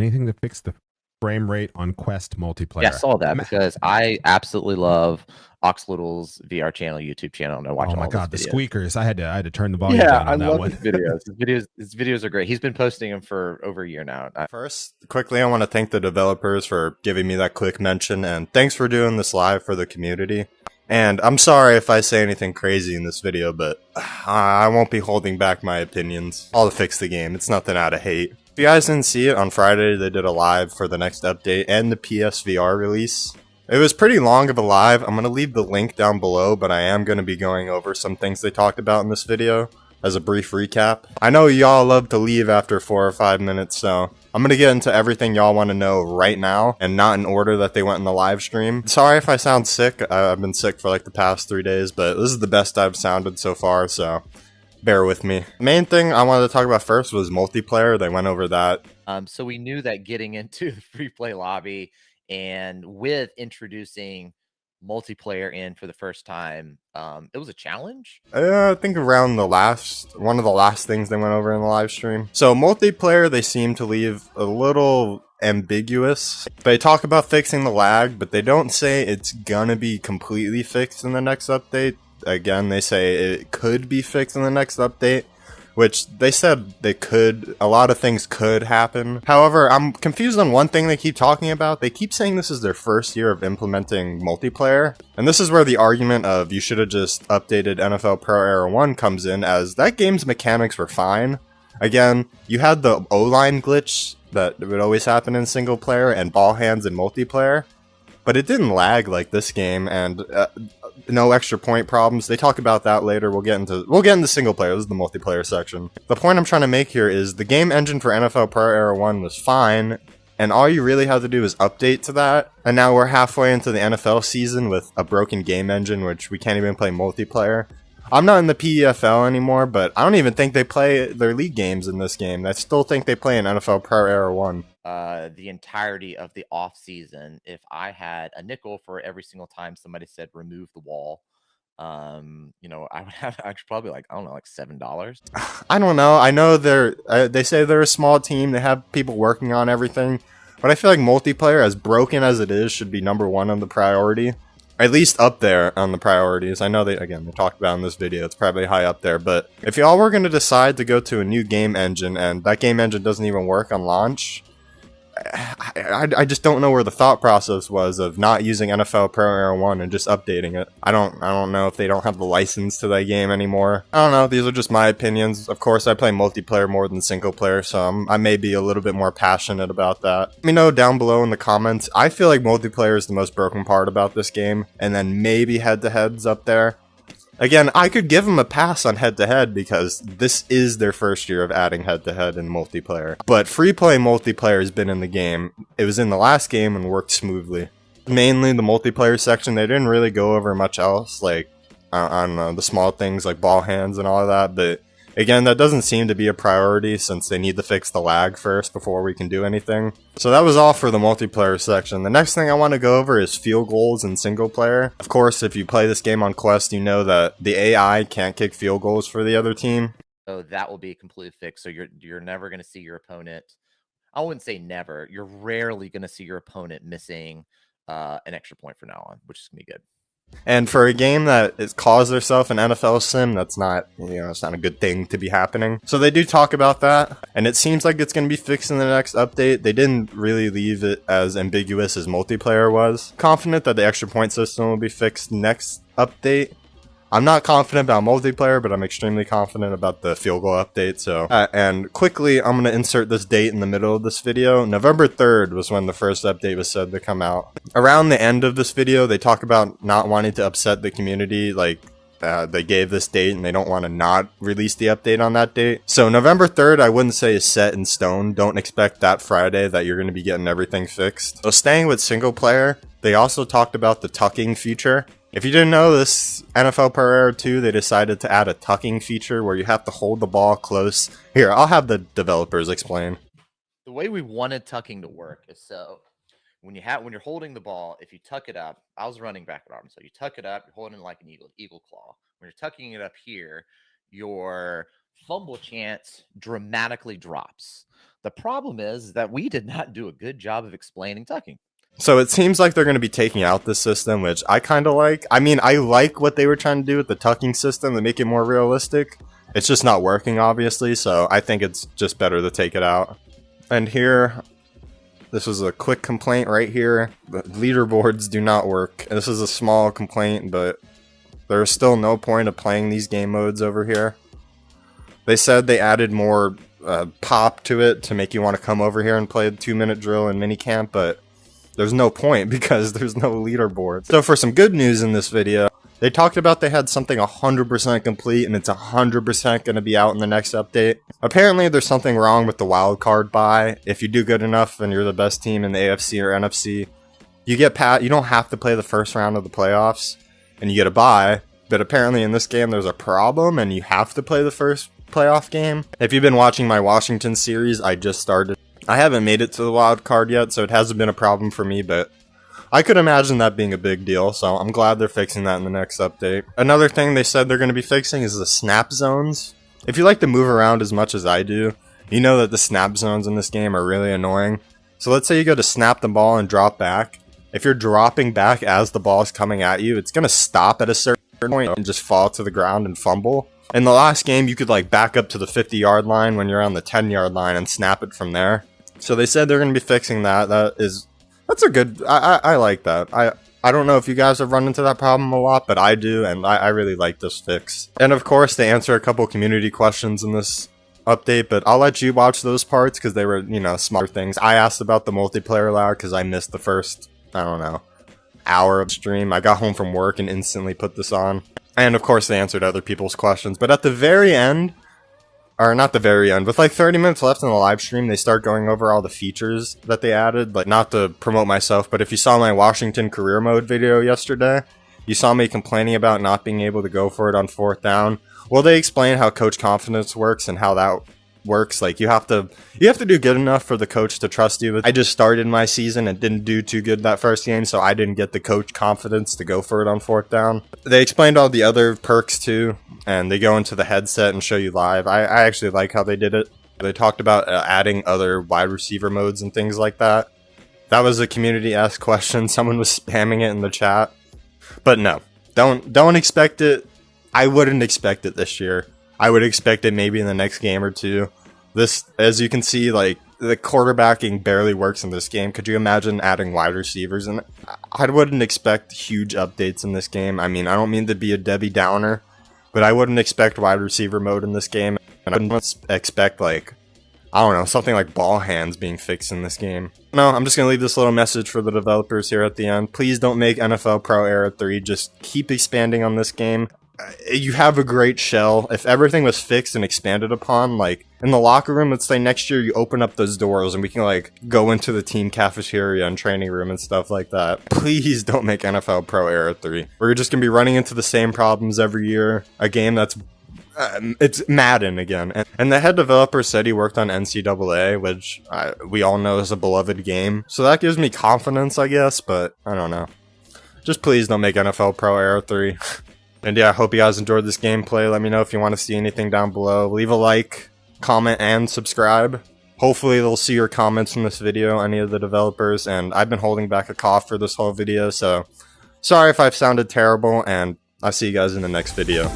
anything to fix the frame rate on Quest Yeah, I multiplayer? saw that because I absolutely love Oxlittle's VR channel, YouTube channel, and I watch Oh my all his god, the videos. squeakers! I had to turn the volume Yeah, down I on that love one. his videos. His videos are great. He's been posting them for over a year now. First, quickly, I want to thank the developers for giving me that quick mention, and thanks for doing this live for the community. And I'm sorry if I say anything crazy in this video, but I won't be holding back my opinions. I'll fix the game. It's nothing out of hate. If you guys didn't see it, on Friday they did a live for the next update and the PSVR release. It was pretty long of a live. I'm going to leave the link down below, but I am going to be going over some things they talked about in this video as a brief recap. I know y'all love to leave after 4 or 5 minutes, so I'm gonna get into everything y'all want to know right now, and not in order that they went in the live stream. Sorry if I sound sick. I've been sick for like the past 3 days, but this is the best I've sounded so far, so bear with me. The main thing I wanted to talk about first was multiplayer. They went over that. So we knew that getting into the free play lobby and with introducing multiplayer in for the first time, it was a challenge. I think around one of the last things they went over in the live stream. So multiplayer, they seem to leave a little ambiguous. They talk about fixing the lag, but they don't say it's gonna be completely fixed in the next update. Again, they say it could be fixed in the next update, which they said they could. A lot of things could happen. However, I'm confused on one thing they keep talking about. They keep saying this is their first year of implementing multiplayer. And this is where the argument of you should have just updated NFL Pro Era 1 comes in, as that game's mechanics were fine. Again, you had the O-line glitch that would always happen in single player and ball hands in multiplayer, but it didn't lag like this game, and no extra point problems. They talk about that later. We'll get into single player. This is the multiplayer section. The point I'm trying to make here is the game engine for NFL Pro Era 1 was fine, and all you really had to do is update to that. And now we're halfway into the NFL season with a broken game engine, which we can't even play multiplayer. I'm not in the PEFL anymore, but I don't even think they play their league games in this game. I still think they play in NFL Pro Era 1. The entirety of the off season, if I had a nickel for every single time somebody said remove the wall, I would have actually probably like, I don't know, like $7. I don't know. I know they say they're a small team. They have people working on everything, but I feel like multiplayer, as broken as it is, should be #1 on the priority. At least up there on the priorities. I know they talked about in this video, it's probably high up there, but if y'all were going to decide to go to a new game engine and that game engine doesn't even work on launch, I just don't know where the thought process was of not using NFL Pro Era 1 and just updating it. I don't know if they don't have the license to that game anymore. I don't know, these are just my opinions. Of course, I play multiplayer more than single player, so I may be a little bit more passionate about that. Let me know down below in the comments. I feel like multiplayer is the most broken part about this game, and then maybe head-to-head's up there. Again, I could give them a pass on head-to-head because this is their first year of adding head-to-head in multiplayer. But free-play multiplayer has been in the game. It was in the last game and worked smoothly. Mainly the multiplayer section, they didn't really go over much else, like, I don't know, the small things like ball hands and all of that, but again, that doesn't seem to be a priority since they need to fix the lag first before we can do anything. So that was all for the multiplayer section. The next thing I want to go over is field goals in single player. Of course, if you play this game on Quest, you know that the AI can't kick field goals for the other team. So that will be completely fixed. So you're never going to see your opponent. I wouldn't say never. You're rarely going to see your opponent missing an extra point from now on, which is going to be good. And for a game that calls itself an NFL sim, that's not, it's not a good thing to be happening. So they do talk about that, and it seems like it's going to be fixed in the next update. They didn't really leave it as ambiguous as multiplayer was. Confident that the extra point system will be fixed next update. I'm not confident about multiplayer, but I'm extremely confident about the field goal update. So, and quickly, I'm going to insert this date in the middle of this video. November 3rd was when the first update was said to come out. Around the end of this video, they talk about not wanting to upset the community, like they gave this date and they don't want to not release the update on that date. So November 3rd, I wouldn't say is set in stone. Don't expect that Friday that you're going to be getting everything fixed. So staying with single player, they also talked about the tucking feature. If you didn't know this, NFL Pro Era 2, they decided to add a tucking feature where you have to hold the ball close. Here, I'll have the developers explain. The way we wanted tucking to work is so when you're holding the ball, if you tuck it up, I was running back at arm, so you tuck it up, you're holding it like an eagle claw. When you're tucking it up here, your fumble chance dramatically drops. The problem is that we did not do a good job of explaining tucking. So it seems like they're going to be taking out this system, which I kind of like. I mean, I like what they were trying to do with the tucking system to make it more realistic. It's just not working, obviously, so I think it's just better to take it out. And here, this was a quick complaint right here. The leaderboards do not work. This is a small complaint, but there's still no point of playing these game modes over here. They said they added more pop to it to make you want to come over here and play the 2-minute drill and minicamp, but there's no point because there's no leaderboard. So for some good news in this video, they talked about they had something 100% complete and it's 100% going to be out in the next update. Apparently there's something wrong with the wildcard buy. If you do good enough and you're the best team in the AFC or NFC, you don't have to play the first round of the playoffs and you get a bye. But apparently in this game there's a problem and you have to play the first playoff game. If you've been watching my Washington series, I just started. I haven't made it to the wild card yet, so it hasn't been a problem for me, but I could imagine that being a big deal, so I'm glad they're fixing that in the next update. Another thing they said they're going to be fixing is the snap zones. If you like to move around as much as I do, you know that the snap zones in this game are really annoying. So let's say you go to snap the ball and drop back. If you're dropping back as the ball is coming at you, it's going to stop at a certain point and just fall to the ground and fumble. In the last game, you could like back up to the 50-yard line when you're on the 10-yard line and snap it from there. So they said they're going to be fixing that. That's a good, I like that. I don't know if you guys have run into that problem a lot, but I do, and I really like this fix. And of course, they answer a couple community questions in this update, but I'll let you watch those parts because they were, you know, smaller things. I asked about the multiplayer ladder because I missed the first, I don't know, hour of stream. I got home from work and instantly put this on. And of course, they answered other people's questions. But at the very end, or not the very end, with like 30 minutes left in the live stream, they start going over all the features that they added. Like, not to promote myself, but if you saw my Washington career mode video yesterday, you saw me complaining about not being able to go for it on 4th down. Well, they explain how coach confidence works and how that works. Like, you have to do good enough for the coach to trust you. I just started my season and didn't do too good that first game, so I didn't get the coach confidence to go for it on 4th down. They explained all the other perks too, and they go into the headset and show you live. I actually like how they did it. They talked about adding other wide receiver modes and things like that. That was a community-asked question. Someone was spamming it in the chat. But no, don't expect it. I wouldn't expect it this year. I would expect it maybe in the next game or two. This, as you can see, like, the quarterbacking barely works in this game. Could you imagine adding wide receivers in it? I wouldn't expect huge updates in this game. I mean, I don't mean to be a Debbie Downer, but I wouldn't expect wide receiver mode in this game. And I wouldn't expect, like, I don't know, something like ball hands being fixed in this game. No, I'm just going to leave this little message for the developers here at the end. Please don't make NFL Pro Era 3. Just keep expanding on this game. You have a great shell. If everything was fixed and expanded upon, like in the locker room, let's say next year you open up those doors and we can like go into the team cafeteria and training room and stuff like that. Please don't make NFL Pro Era 3. We're just gonna be running into the same problems every year. A game that's it's Madden again. And the head developer said he worked on NCAA, which we all know is a beloved game. So that gives me confidence, I guess, but I don't know. Just please don't make NFL Pro Era 3. And yeah, I hope you guys enjoyed this gameplay. Let me know if you want to see anything down below. Leave a like, comment, and subscribe. Hopefully they'll see your comments from this video, any of the developers. And I've been holding back a cough for this whole video, so sorry if I've sounded terrible, and I'll see you guys in the next video.